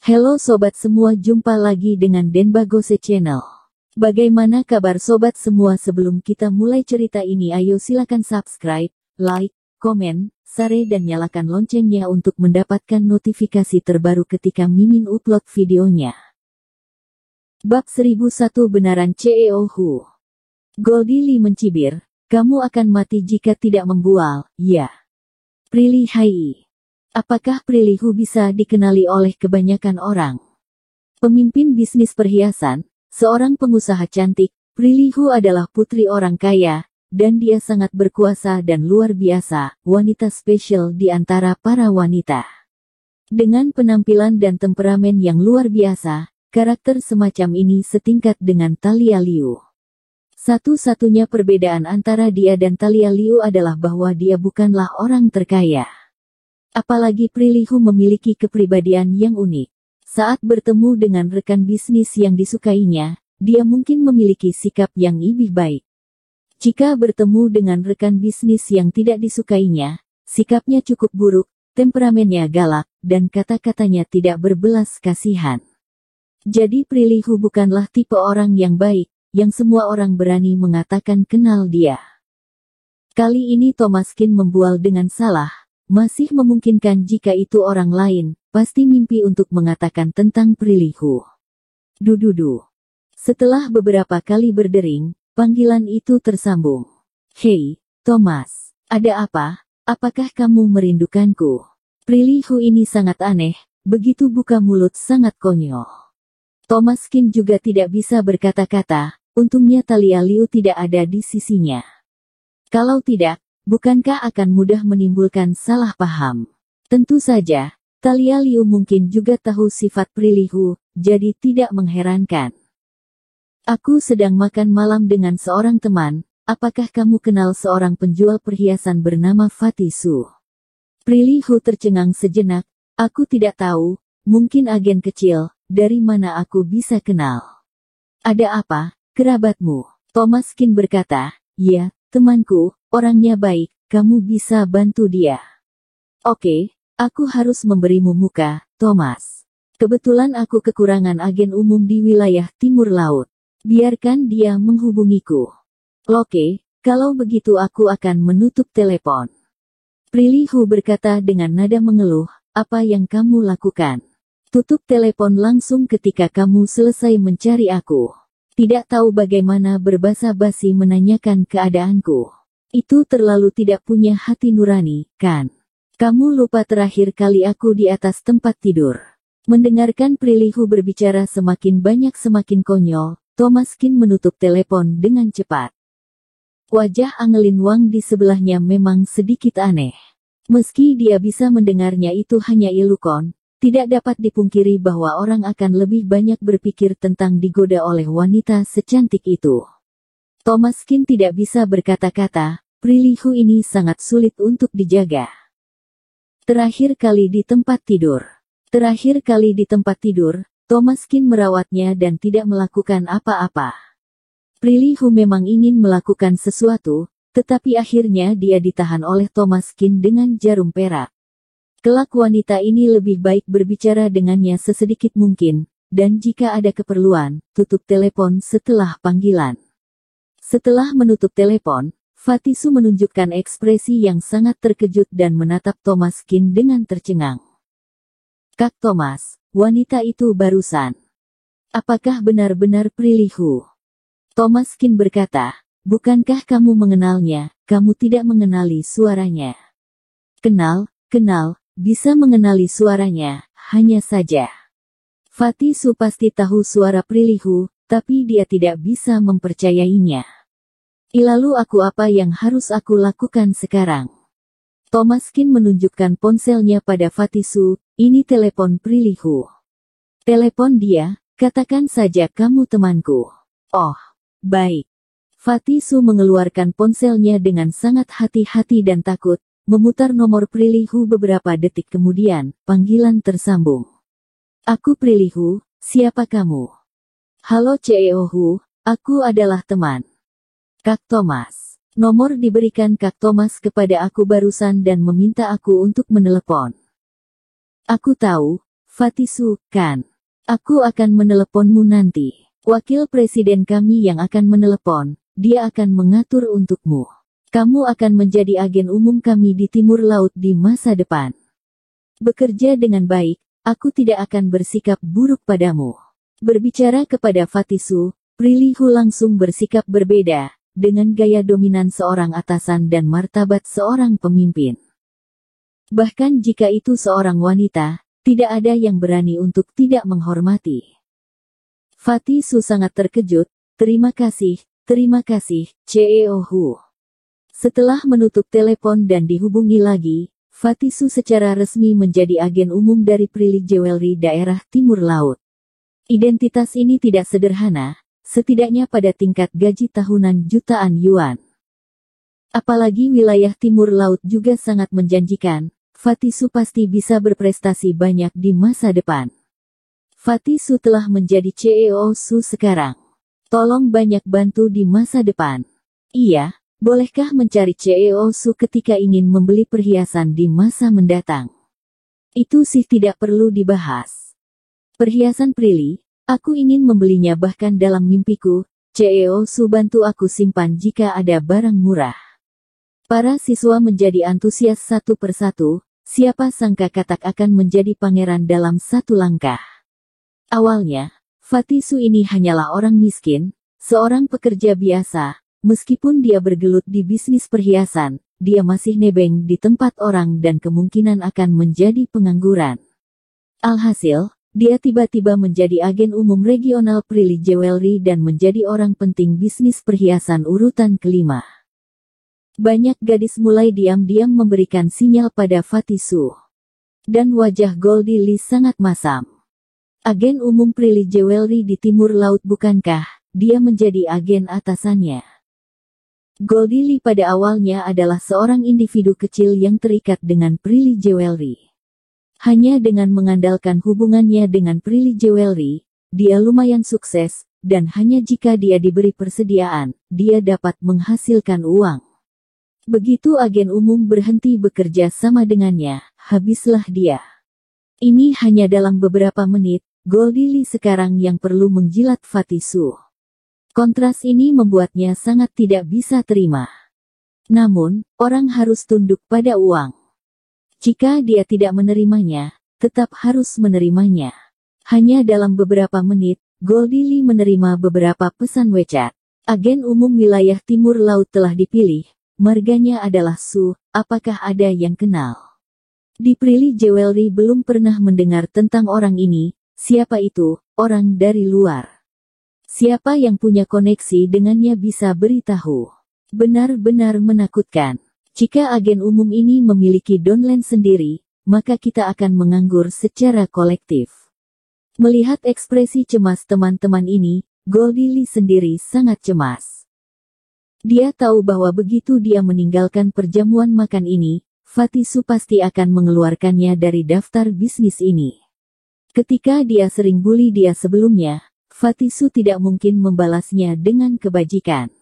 Halo sobat semua, jumpa lagi dengan Denbagose Channel. Bagaimana kabar sobat semua? Sebelum kita mulai cerita ini, ayo silakan subscribe, like, komen, share dan nyalakan loncengnya untuk mendapatkan notifikasi terbaru ketika Mimin upload videonya. Bab 1001 Benaran CEO Hu. Goldie Lee mencibir, kamu akan mati jika tidak membual, ya. Prilly Hai. Apakah Prilly Hu bisa dikenali oleh kebanyakan orang? Pemimpin bisnis perhiasan, seorang pengusaha cantik, Prilly Hu adalah putri orang kaya, dan dia sangat berkuasa dan luar biasa, wanita spesial di antara para wanita. Dengan penampilan dan temperamen yang luar biasa, karakter semacam ini setingkat dengan Talia Liu. Satu-satunya perbedaan antara dia dan Talia Liu adalah bahwa dia bukanlah orang terkaya. Apalagi Prilly Hu memiliki kepribadian yang unik. Saat bertemu dengan rekan bisnis yang disukainya, dia mungkin memiliki sikap yang lebih baik. Jika bertemu dengan rekan bisnis yang tidak disukainya, sikapnya cukup buruk, temperamennya galak, dan kata-katanya tidak berbelas kasihan. Jadi Prilly Hu bukanlah tipe orang yang baik, yang semua orang berani mengatakan kenal dia. Kali ini Thomas Kin membual dengan salah. Masih memungkinkan jika itu orang lain, pasti mimpi untuk mengatakan tentang Prilly Hu. Dududu. Setelah beberapa kali berdering, panggilan itu tersambung. Hei, Thomas, ada apa? Apakah kamu merindukanku? Prilly Hu ini sangat aneh, begitu buka mulut sangat konyol. Thomas Kin juga tidak bisa berkata-kata, untungnya Talia Liu tidak ada di sisinya. Kalau tidak, bukankah akan mudah menimbulkan salah paham? Tentu saja, Talia Liu mungkin juga tahu sifat Prilly Hu, jadi tidak mengherankan. Aku sedang makan malam dengan seorang teman, apakah kamu kenal seorang penjual perhiasan bernama Fatih Su? Prilly Hu tercengang sejenak, aku tidak tahu, mungkin agen kecil, dari mana aku bisa kenal? Ada apa, kerabatmu? Thomas Kin berkata, ya, temanku. Orangnya baik, kamu bisa bantu dia. Oke, aku harus memberimu muka, Thomas. Kebetulan aku kekurangan agen umum di wilayah Timur Laut. Biarkan dia menghubungiku. Oke, kalau begitu aku akan menutup telepon. Prilly Hu berkata dengan nada mengeluh, apa yang kamu lakukan? Tutup telepon langsung ketika kamu selesai mencari aku. Tidak tahu bagaimana berbasa-basi menanyakan keadaanku. Itu terlalu tidak punya hati nurani, kan? Kamu lupa terakhir kali aku di atas tempat tidur. Mendengarkan Prilly Hu berbicara semakin banyak semakin konyol, Thomas Kin menutup telepon dengan cepat. Wajah Angelin Wang di sebelahnya memang sedikit aneh. Meski dia bisa mendengarnya itu hanya ilukon, tidak dapat dipungkiri bahwa orang akan lebih banyak berpikir tentang digoda oleh wanita secantik itu. Thomas Kin tidak bisa berkata-kata, Prilly Hu ini sangat sulit untuk dijaga. Terakhir kali di tempat tidur. Terakhir kali di tempat tidur, Thomas Kin merawatnya dan tidak melakukan apa-apa. Prilly Hu memang ingin melakukan sesuatu, tetapi akhirnya dia ditahan oleh Thomas Kin dengan jarum perak. Kelak wanita ini lebih baik berbicara dengannya sesedikit mungkin, dan jika ada keperluan, tutup telepon setelah panggilan. Setelah menutup telepon, Fatih Su menunjukkan ekspresi yang sangat terkejut dan menatap Thomas Kin dengan tercengang. Kak Thomas, wanita itu barusan. Apakah benar-benar Prilly Hu? Thomas Kin berkata, bukankah kamu mengenalnya, kamu tidak mengenali suaranya. Kenal, bisa mengenali suaranya, hanya saja. Fatih Su pasti tahu suara Prilly Hu, tapi dia tidak bisa mempercayainya. Lalu apa yang harus aku lakukan sekarang? Thomas Kin menunjukkan ponselnya pada Fatih Su, ini telepon Prilly Hu. Telepon dia, katakan saja kamu temanku. Oh, baik. Fatih Su mengeluarkan ponselnya dengan sangat hati-hati dan takut, memutar nomor Prilly Hu beberapa detik kemudian, panggilan tersambung. Aku Prilly Hu, siapa kamu? Halo CEO Hu, aku adalah teman Kak Thomas. Nomor diberikan Kak Thomas kepada aku barusan dan meminta aku untuk menelepon. Aku tahu, Fatisu, kan? Aku akan meneleponmu nanti. Wakil presiden kami yang akan menelepon, dia akan mengatur untukmu. Kamu akan menjadi agen umum kami di Timur Laut di masa depan. Bekerja dengan baik, aku tidak akan bersikap buruk padamu. Berbicara kepada Fatisu, Prilly langsung bersikap berbeda, dengan gaya dominan seorang atasan dan martabat seorang pemimpin. Bahkan jika itu seorang wanita, tidak ada yang berani untuk tidak menghormati. Fatisu sangat terkejut. Terima kasih, CEO Hu. Setelah menutup telepon dan dihubungi lagi, Fatisu secara resmi menjadi agen umum dari Prilly Jewelry daerah Timur Laut. Identitas ini tidak sederhana, setidaknya pada tingkat gaji tahunan jutaan yuan. Apalagi wilayah Timur Laut juga sangat menjanjikan. Fatisu pasti bisa berprestasi banyak di masa depan. Fatisu telah menjadi CEO Su sekarang. Tolong banyak bantu di masa depan. Iya, bolehkah mencari CEO Su ketika ingin membeli perhiasan di masa mendatang? Itu sih tidak perlu dibahas. Perhiasan Prilly, aku ingin membelinya bahkan dalam mimpiku. CEO Su bantu aku simpan jika ada barang murah. Para siswa menjadi antusias satu persatu. Siapa sangka katak akan menjadi pangeran dalam satu langkah. Awalnya, Fatisu ini hanyalah orang miskin, seorang pekerja biasa. Meskipun dia bergelut di bisnis perhiasan, dia masih nebeng di tempat orang dan kemungkinan akan menjadi pengangguran. Alhasil, dia tiba-tiba menjadi agen umum regional Prilly Jewelry dan menjadi orang penting bisnis perhiasan urutan kelima. Banyak gadis mulai diam-diam memberikan sinyal pada Fatisu. Dan wajah Goldie Lee sangat masam. Agen umum Prilly Jewelry di Timur Laut bukankah dia menjadi agen atasannya? Goldie Lee pada awalnya adalah seorang individu kecil yang terikat dengan Prilly Jewelry. Hanya dengan mengandalkan hubungannya dengan Prilly Jewelry, dia lumayan sukses, dan hanya jika dia diberi persediaan, dia dapat menghasilkan uang. Begitu agen umum berhenti bekerja sama dengannya, habislah dia. Ini hanya dalam beberapa menit, Goldie Lee sekarang yang perlu menjilat Fatisu. Kontras ini membuatnya sangat tidak bisa terima. Namun, orang harus tunduk pada uang. Jika dia tidak menerimanya, tetap harus menerimanya. Hanya dalam beberapa menit, Goldie Lee menerima beberapa pesan WeChat. Agen umum wilayah Timur Laut telah dipilih. Marganya adalah Su, apakah ada yang kenal? Di Prilly Jewelry belum pernah mendengar tentang orang ini, siapa itu, orang dari luar. Siapa yang punya koneksi dengannya bisa beritahu. Benar-benar menakutkan. Jika agen umum ini memiliki downline sendiri, maka kita akan menganggur secara kolektif. Melihat ekspresi cemas teman-teman ini, Goldie Lee sendiri sangat cemas. Dia tahu bahwa begitu dia meninggalkan perjamuan makan ini, Fatisu pasti akan mengeluarkannya dari daftar bisnis ini. Ketika dia sering bully dia sebelumnya, Fatisu tidak mungkin membalasnya dengan kebajikan.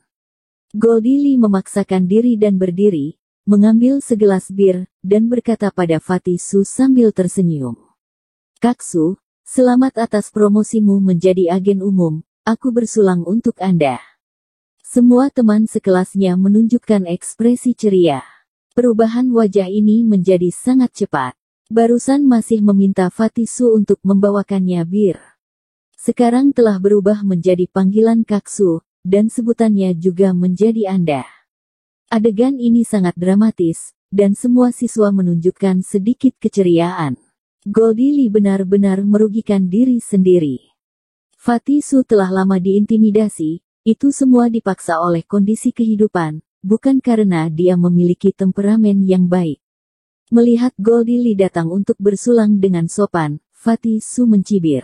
Goldie Lee memaksakan diri dan berdiri, mengambil segelas bir, dan berkata pada Fatisu sambil tersenyum. Kaksu, selamat atas promosimu menjadi agen umum, aku bersulang untuk Anda. Semua teman sekelasnya menunjukkan ekspresi ceria. Perubahan wajah ini menjadi sangat cepat. Barusan masih meminta Fatisu untuk membawakannya bir. Sekarang telah berubah menjadi panggilan Kaksu, dan sebutannya juga menjadi Anda. Adegan ini sangat dramatis, dan semua siswa menunjukkan sedikit keceriaan. Goldie Lee benar-benar merugikan diri sendiri. Fatisu telah lama diintimidasi. Itu semua dipaksa oleh kondisi kehidupan, bukan karena dia memiliki temperamen yang baik. Melihat Goldie Lee datang untuk bersulang dengan sopan, Fatisu mencibir.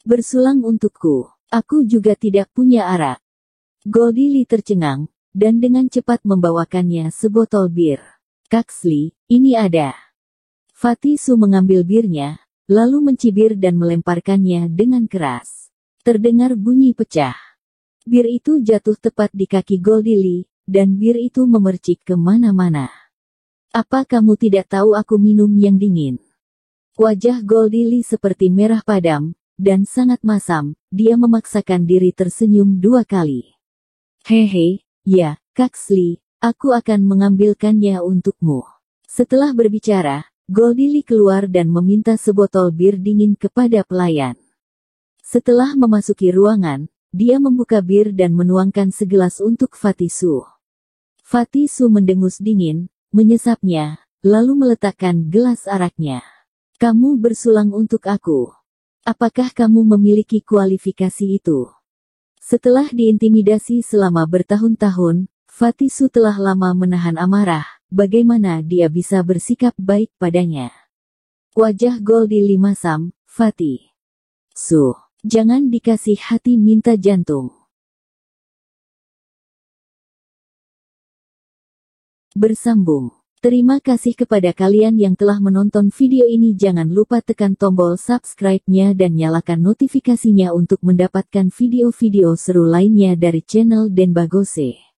Bersulang untukku, aku juga tidak punya arak. Goldie Lee tercengang, dan dengan cepat membawakannya sebotol bir. Kaksli, ini ada. Fatisu mengambil birnya, lalu mencibir dan melemparkannya dengan keras. Terdengar bunyi pecah. Bir itu jatuh tepat di kaki Goldie Lee, dan bir itu memercik kemana-mana. Apa kamu tidak tahu aku minum yang dingin? Wajah Goldie Lee seperti merah padam, dan sangat masam. Dia memaksakan diri tersenyum 2 kali. Hehe, ya, Kingsley, aku akan mengambilkannya untukmu. Setelah berbicara, Goldie Lee keluar dan meminta sebotol bir dingin kepada pelayan. Setelah memasuki ruangan, dia membuka bir dan menuangkan segelas untuk Fatty Su. Fatty Su mendengus dingin, menyesapnya, lalu meletakkan gelas araknya. Kamu bersulang untuk aku. Apakah kamu memiliki kualifikasi itu? Setelah diintimidasi selama bertahun-tahun, Fatty Su telah lama menahan amarah. Bagaimana dia bisa bersikap baik padanya? Wajah Goldie Lee masam. Fatty Su, jangan dikasih hati minta jantung. Bersambung. Terima kasih kepada kalian yang telah menonton video ini. Jangan lupa tekan tombol subscribe-nya dan nyalakan notifikasinya untuk mendapatkan video-video seru lainnya dari channel Denbagose.